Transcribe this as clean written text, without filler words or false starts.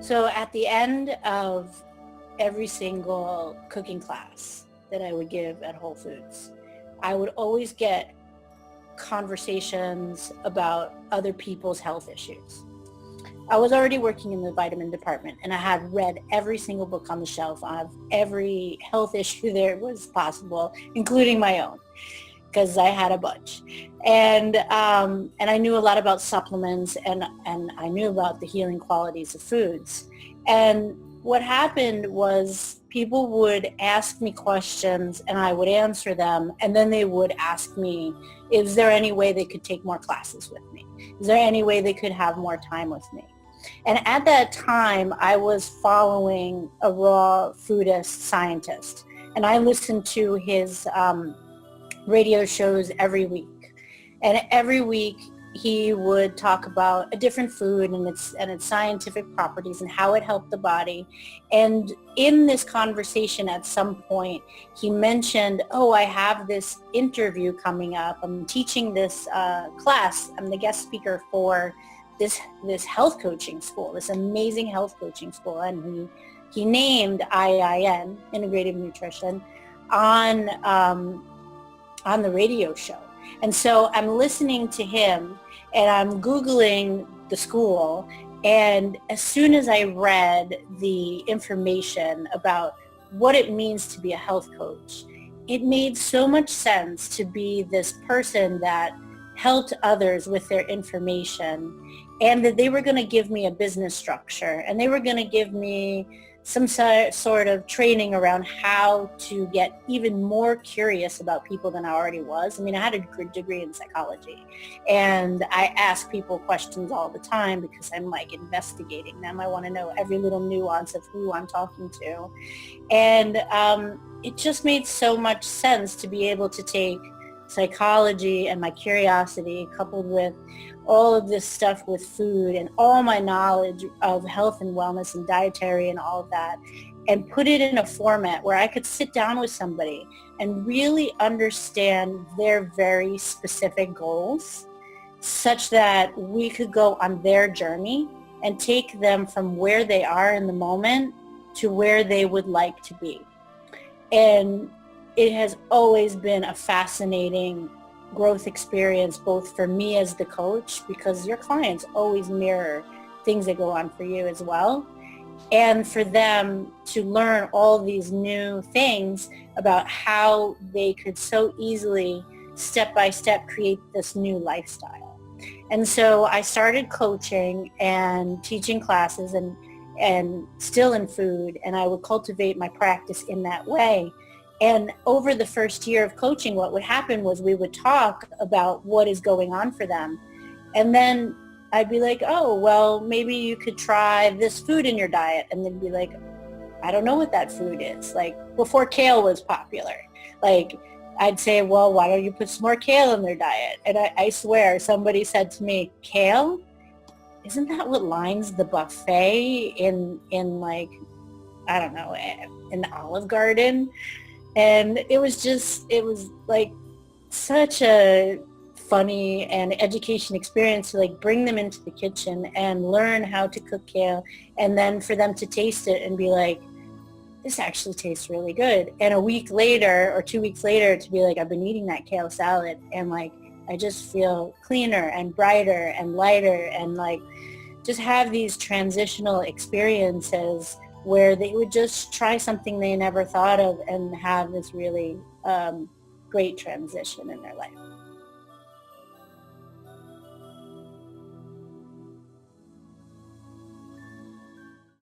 So at the end of every single cooking class that I would give at Whole Foods, I would always get conversations about other people's health issues. I was already working in the vitamin department, and I had read every single book on the shelf of every health issue there was possible, including my own, because I had a bunch. And I knew a lot about supplements, and I knew about the healing qualities of foods. And what happened was people would ask me questions and I would answer them, and then they would ask me, is there any way they could take more classes with me? Is there any way they could have more time with me? And at that time, I was following a raw foodist scientist, and I listened to his radio shows every week. And every week he would talk about a different food and its scientific properties and how it helped the body. And in this conversation at some point, he mentioned, oh, I have this interview coming up. I'm teaching this class. I'm the guest speaker for this health coaching school, this amazing health coaching school. And he named IIN, Integrative Nutrition, on the radio show. And so I'm listening to him and I'm Googling the school. And as soon as I read the information about what it means to be a health coach, it made so much sense to be this person that helped others with their information, and that they were going to give me a business structure, and they were going to give me some sort of training around how to get even more curious about people than I already was. I mean, I had a degree in psychology, and I ask people questions all the time because I'm like investigating them. I want to know every little nuance of who I'm talking to. And it just made so much sense to be able to take psychology and my curiosity coupled with all of this stuff with food and all my knowledge of health and wellness and dietary and all of that, and put it in a format where I could sit down with somebody and really understand their very specific goals, such that we could go on their journey and take them from where they are in the moment to where they would like to be. And it has always been a fascinating growth experience, both for me as the coach, because your clients always mirror things that go on for you as well, and for them to learn all these new things about how they could so easily, step by step, create this new lifestyle. And so I started coaching and teaching classes and still in food, and I would cultivate my practice in that way. And over the first year of coaching, what would happen was we would talk about what is going on for them. And then I'd be like, oh, well, maybe you could try this food in your diet. And they'd be like, I don't know what that food is. Like before kale was popular, like I'd say, well, why don't you put some more kale in their diet? And I swear somebody said to me, kale? Isn't that what lines the buffet in like, I don't know, in the Olive Garden? And it was like such a funny and education experience to like bring them into the kitchen and learn how to cook kale, and then for them to taste it and be like, this actually tastes really good. And a week later or 2 weeks later to be like, I've been eating that kale salad and like, I just feel cleaner and brighter and lighter, and like just have these transitional experiences where they would just try something they never thought of and have this really great transition in their life.